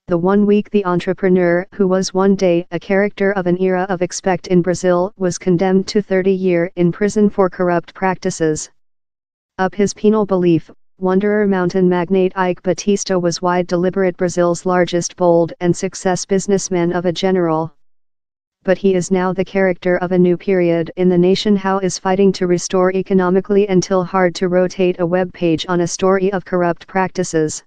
The 1 week the entrepreneur, who was one day a character of an era of expect in Brazil, was condemned to 30 years in prison for corrupt practices. Up his penal belief, wanderer mountain magnate Eike Batista was wide deliberate Brazil's largest bold and success businessman of a general. But he is now the character of a new period in the nation. How is fighting to restore economically until hard to rotate a web page on a story of corrupt practices.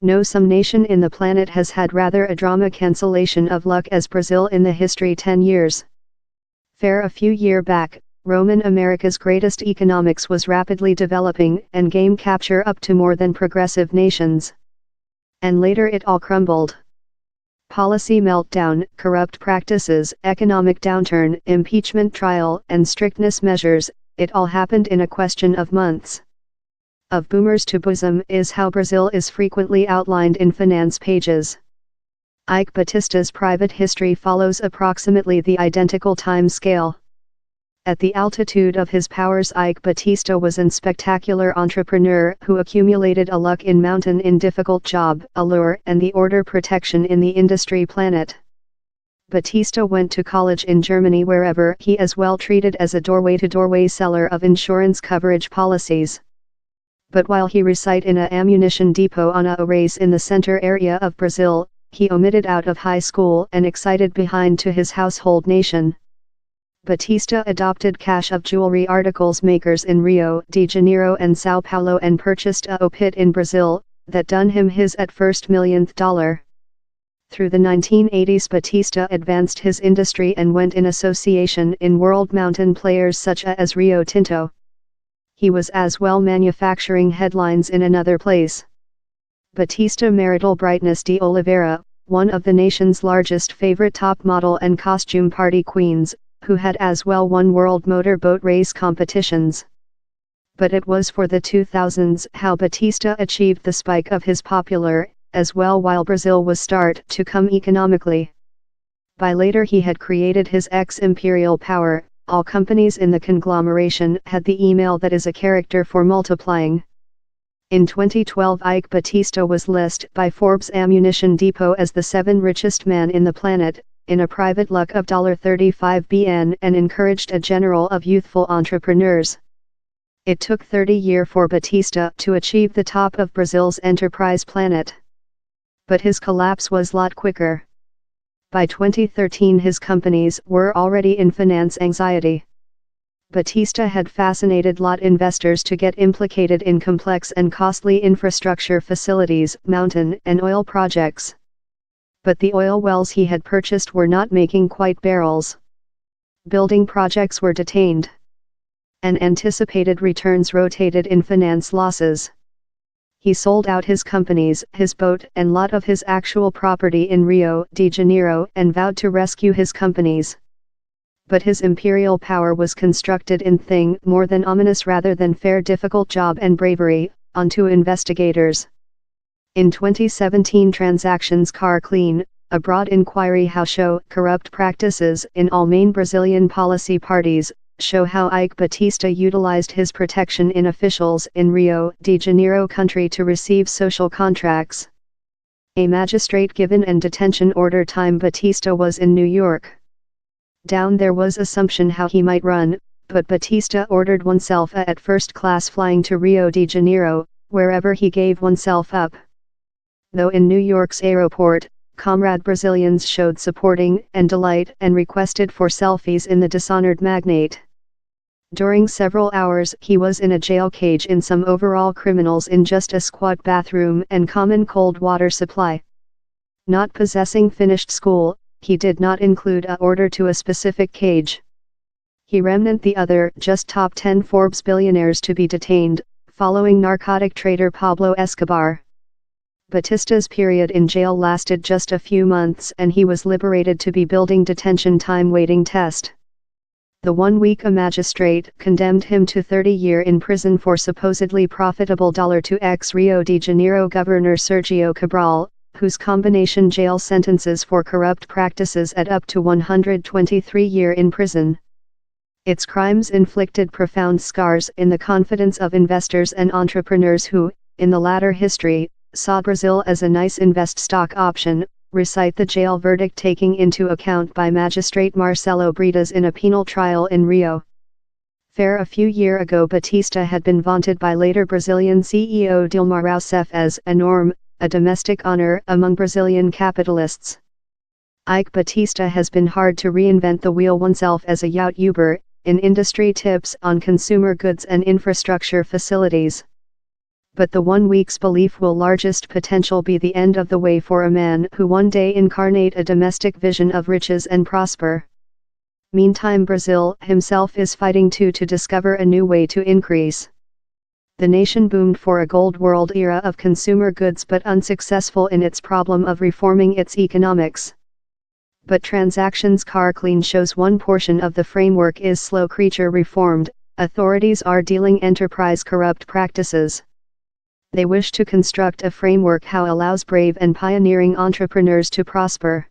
No some nation in the planet has had rather a drama cancellation of luck as Brazil in the history 10 years. Fair a few year back, Roman America's greatest economics was rapidly developing and game capture up to more than progressive nations. And later it all crumbled. Policy meltdown, corrupt practices, economic downturn, impeachment trial, and strictness measures, it all happened in a question of months. Of boomers to bosom is how Brazil is frequently outlined in finance pages. Eike Batista's private history follows approximately the identical time scale. At the altitude of his powers, Eike Batista was an spectacular entrepreneur who accumulated a luck in mountain in difficult job, allure and the order protection in the industry planet. Batista went to college in Germany, wherever he is well treated as a doorway-to-doorway seller of insurance coverage policies. But while he resided in a ammunition depot on a race in the center area of Brazil, he omitted out of high school and excited behind to his household nation. Batista adopted cash of jewelry articles makers in Rio de Janeiro and Sao Paulo and purchased a pit in Brazil, that done him his at first millionth dollar. Through the 1980s Batista advanced his industry and went in association in world mountain players such as Rio Tinto. He was as well manufacturing headlines in another place. Batista marital Brightness de Oliveira, one of the nation's largest favorite top model and costume party queens, who had as well won world motor boat race competitions. But it was for the 2000s how Batista achieved the spike of his popular, as well while Brazil was start to come economically. By later he had created his ex-imperial power. All companies in the conglomeration had the email that is a character for multiplying. In 2012 Eike Batista was listed by Forbes Ammunition Depot as the 7th richest man in the planet, in a private luck of $35 billion, and encouraged a general of youthful entrepreneurs. It took 30 years for Batista to achieve the top of Brazil's enterprise planet. But his collapse was lot quicker. By 2013 his companies were already in finance anxiety. Batista had fascinated lot investors to get implicated in complex and costly infrastructure facilities, mountain and oil projects. But the oil wells he had purchased were not making quite barrels. Building projects were detained. And anticipated returns rotated in finance losses. He sold out his companies, his boat and lot of his actual property in Rio de Janeiro and vowed to rescue his companies. But his imperial power was constructed in thing more than ominous rather than fair, difficult job and bravery, onto investigators. In 2017 transactions car clean, a broad inquiry how show corrupt practices in all main Brazilian policy parties, show how Eike Batista utilized his protection in officials in Rio de Janeiro country to receive social contracts. A magistrate given and detention order time Batista was in New York. Down there was assumption how he might run, but Batista ordered oneself at first class flying to Rio de Janeiro, wherever he gave oneself up. Though in New York's airport, comrade Brazilians showed supporting and delight and requested for selfies in the dishonored magnate. During several hours he was in a jail cage in some overall criminals in just a squat bathroom and common cold water supply. Not possessing finished school, he did not include a order to a specific cage. He remnant the other just top 10 Forbes billionaires to be detained, following narcotic trader Pablo Escobar. Batista's period in jail lasted just a few months and he was liberated to be building detention time waiting test. The 1 week a magistrate condemned him to 30 years in prison for supposedly profitable to ex-Rio de Janeiro Governor Sergio Cabral, whose combination jail sentences for corrupt practices at up to 123 years in prison. Its crimes inflicted profound scars in the confidence of investors and entrepreneurs who, in the latter history, saw Brazil as a nice invest stock option, recite the jail verdict taking into account by Magistrate Marcelo Bretas in a penal trial in Rio. Fair a few years ago Batista had been vaunted by later Brazilian CEO Dilma Rousseff as a norm, a domestic honor among Brazilian capitalists. Eike Batista has been hard to reinvent the wheel oneself as a YouTuber, in industry tips on consumer goods and infrastructure facilities. But the 1 week's belief will largest potential be the end of the way for a man who one day incarnate a domestic vision of riches and prosper. Meantime Brazil himself is fighting to discover a new way to increase. The nation boomed for a gold world era of consumer goods but unsuccessful in its problem of reforming its economics. But Transactions Car Clean shows one portion of the framework is slow creature reformed, authorities are dealing enterprise corrupt practices. They wish to construct a framework how allows brave and pioneering entrepreneurs to prosper.